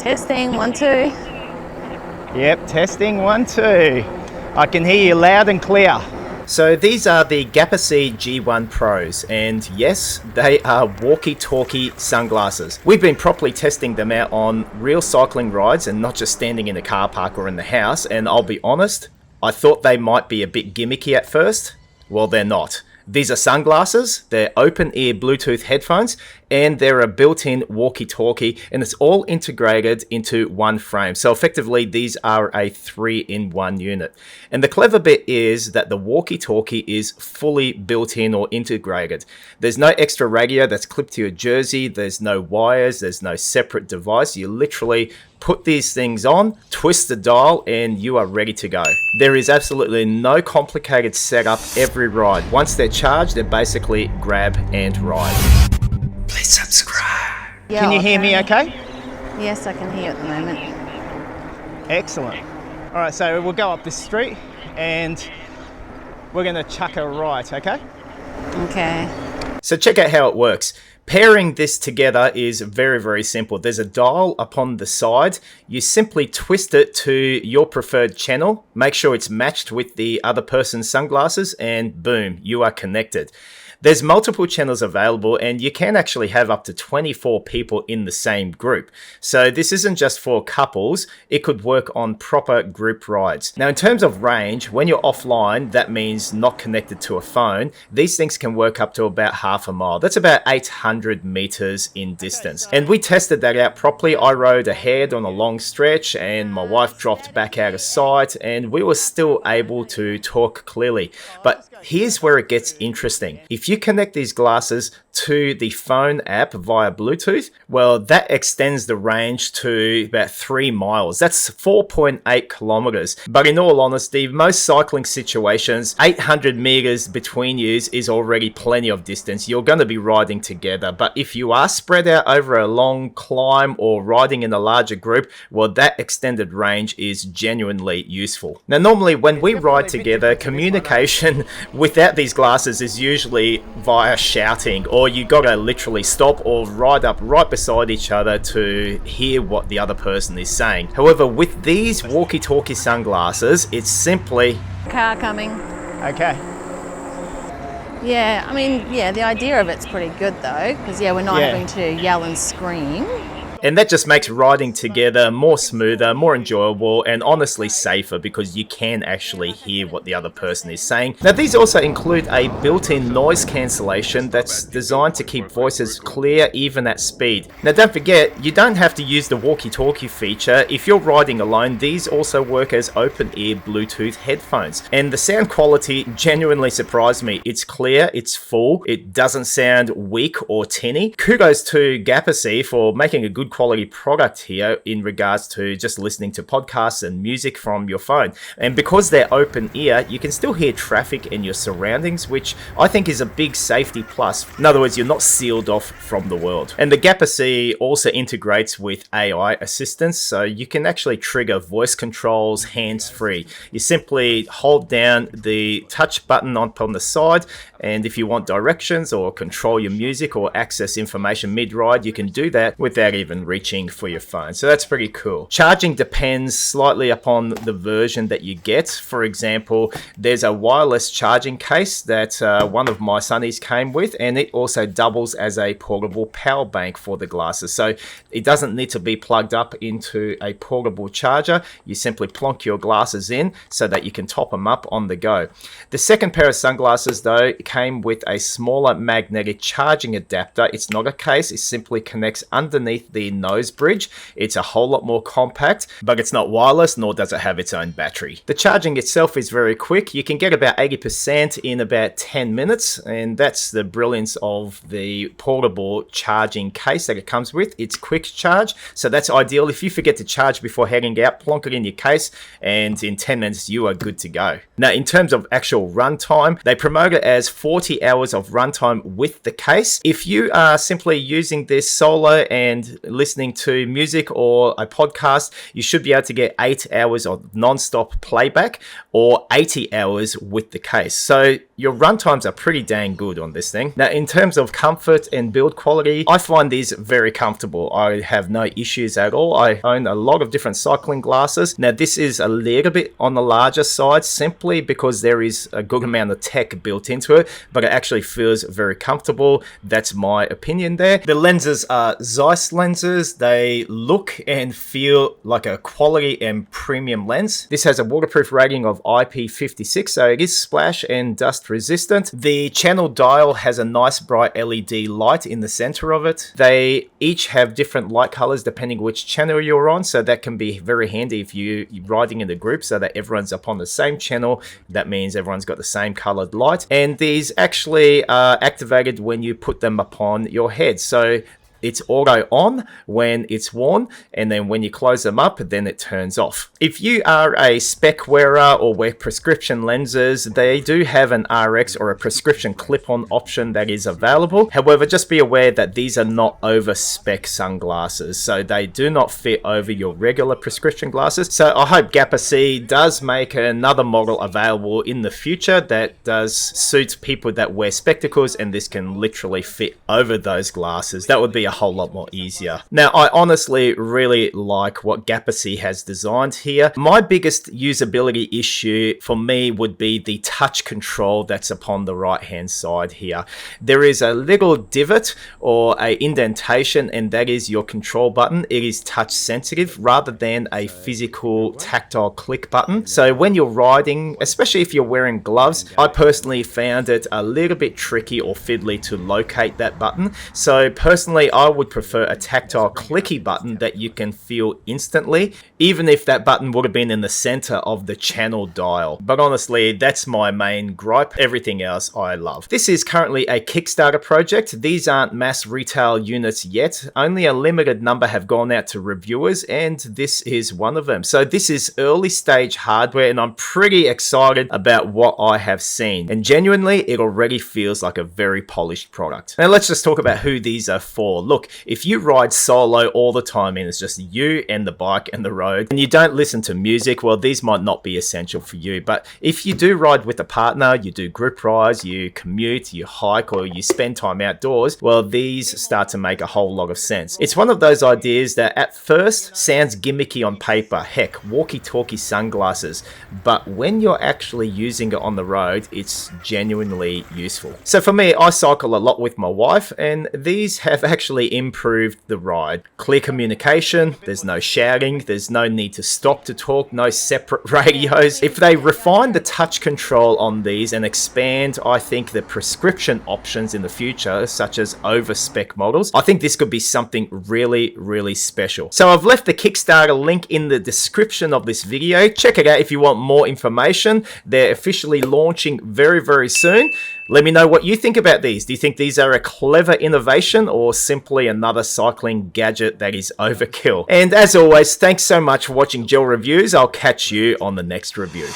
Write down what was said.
Testing, 1, 2. Yep, testing, 1, 2. I can hear you loud and clear. So these are the GapaSea G1 Pros, and yes, they are walkie-talkie sunglasses. We've been properly testing them out on real cycling rides and not just standing in a car park or in the house, and I'll be honest, I thought they might be a bit gimmicky at first. Well, they're not. These are sunglasses, they're open-ear Bluetooth headphones, and they're a built-in walkie-talkie, and it's all integrated into one frame. So effectively, these are a 3-in-1 unit. And the clever bit is that the walkie-talkie is fully built-in or integrated. There's no extra radio that's clipped to your jersey, there's no wires, there's no separate device. You literally put these things on, twist the dial, and you are ready to go. There is absolutely no complicated setup every ride. Once they're charged, they're basically grab and ride. Please subscribe. Yeah, Can you hear me okay? Yes, I can hear at the moment. Excellent. All right, so we'll go up this street and we're gonna chuck a right, okay? Okay. So check out how it works. Pairing this together is very, very simple. There's a dial upon the side. You simply twist it to your preferred channel. Make sure it's matched with the other person's sunglasses, and boom, you are connected. There's multiple channels available, and you can actually have up to 24 people in the same group. So this isn't just for couples, it could work on proper group rides. Now in terms of range, when you're offline, that means not connected to a phone, these things can work up to about half a mile. That's about 800 meters in distance. And we tested that out properly. I rode ahead on a long stretch and my wife dropped back out of sight, and we were still able to talk clearly. But here's where it gets interesting. If you connect these glasses to the phone app via Bluetooth, well, that extends the range to about 3 miles. That's 4.8 kilometers. But in all honesty, most cycling situations, 800 meters between you is already plenty of distance. You're going to be riding together. But if you are spread out over a long climb or riding in a larger group, well, that extended range is genuinely useful. Now, normally when we ride together, communication without these glasses is usually via shouting, or you gotta literally stop or ride up right beside each other to hear what the other person is saying. However, with these walkie-talkie sunglasses, it's simply Car coming. okay. Yeah, I mean, yeah, the idea of it's pretty good though, because yeah, we're not having to yell and scream. And that just makes riding together more smoother, more enjoyable, and honestly safer, because you can actually hear what the other person is saying. Now, these also include a built-in noise cancellation that's designed to keep voices clear even at speed. Now, don't forget, you don't have to use the walkie-talkie feature. If you're riding alone, these also work as open-ear Bluetooth headphones. And the sound quality genuinely surprised me. It's clear, it's full, it doesn't sound weak or tinny. Kudos to GapaSea for making a good quality product here in regards to just listening to podcasts and music from your phone. And because they're open ear, you can still hear traffic in your surroundings, which I think is a big safety plus. In other words, you're not sealed off from the world. And the GapaSea also integrates with AI assistance, so you can actually trigger voice controls hands-free. You simply hold down the touch button on the side, and if you want directions or control your music or access information mid-ride, you can do that without even reaching for your phone. So that's pretty cool. Charging depends slightly upon the version that you get. For example, there's a wireless charging case that one of my Sunnies came with, and it also doubles as a portable power bank for the glasses. So it doesn't need to be plugged up into a portable charger. You simply plonk your glasses in so that you can top them up on the go. The second pair of sunglasses, though, came with a smaller magnetic charging adapter. It's not a case, it simply connects underneath the nose bridge. It's a whole lot more compact, but it's not wireless, nor does it have its own battery. The charging itself is very quick. You can get about 80% in about 10 minutes, and that's the brilliance of the portable charging case that it comes with. It's quick charge, so that's ideal. If you forget to charge before heading out, plonk it in your case, and in 10 minutes you are good to go. Now, in terms of actual runtime, they promote it as 40 hours of runtime with the case. If you are simply using this solo and listening to music or a podcast, you should be able to get 8 hours of non-stop playback or 80 hours with the case. So your runtimes are pretty dang good on this thing. Now, in terms of comfort and build quality, I find these very comfortable. I have no issues at all. I own a lot of different cycling glasses. Now, this is a little bit on the larger side simply because there is a good amount of tech built into it, but it actually feels very comfortable. That's my opinion there. The lenses are Zeiss lenses. They look and feel like a quality and premium lens. This has a waterproof rating of IP56, so it is splash and dust resistant. The channel dial has a nice bright LED light in the center of it. They each have different light colors depending which channel you're on, so that can be very handy if you're riding in a group so that everyone's up on the same channel. That means everyone's got the same colored light, and these actually are activated when you put them upon your head. So it's auto on when it's worn, and then when you close them up, then it turns off. If you are a spec wearer or wear prescription lenses, they do have an RX or a prescription clip-on option that is available. However, just be aware that these are not over spec sunglasses, so they do not fit over your regular prescription glasses. So I hope GapaSea does make another model available in the future that does suit people that wear spectacles, and this can literally fit over those glasses. That would be a whole lot more easier. Now, I honestly really like what GapaSea has designed here. My biggest usability issue for me would be the touch control that's upon the right hand side here. There is a little divot or a indentation, and that is your control button. It is touch sensitive rather than a physical tactile click button. So when you're riding, especially if you're wearing gloves, I personally found it a little bit tricky or fiddly to locate that button. So personally, I would prefer a tactile clicky button that you can feel instantly, even if that button would have been in the center of the channel dial. But honestly, that's my main gripe. Everything else I love. This is currently a Kickstarter project. These aren't mass retail units yet. Only a limited number have gone out to reviewers, and this is one of them. So this is early stage hardware, and I'm pretty excited about what I have seen. And genuinely, it already feels like a very polished product. Now let's just talk about who these are for. Look, if you ride solo all the time and it's just you and the bike and the road, and you don't listen to music, well, these might not be essential for you. But if you do ride with a partner, you do group rides, you commute, you hike, or you spend time outdoors, well, these start to make a whole lot of sense. It's one of those ideas that at first sounds gimmicky on paper, heck, walkie-talkie sunglasses, but when you're actually using it on the road, it's genuinely useful. So for me, I cycle a lot with my wife, and these have actually improved the ride. Clear communication, there's no shouting, there's no need to stop to talk, no separate radios. If they refine the touch control on these and expand, I think, the prescription options in the future, such as over-spec models, I think this could be something really, really special. So I've left the Kickstarter link in the description of this video. Check it out if you want more information. They're officially launching very, very soon. Let me know what you think about these. Do you think these are a clever innovation or simply another cycling gadget that is overkill? And as always, thanks so much for watching Gel Reviews. I'll catch you on the next review.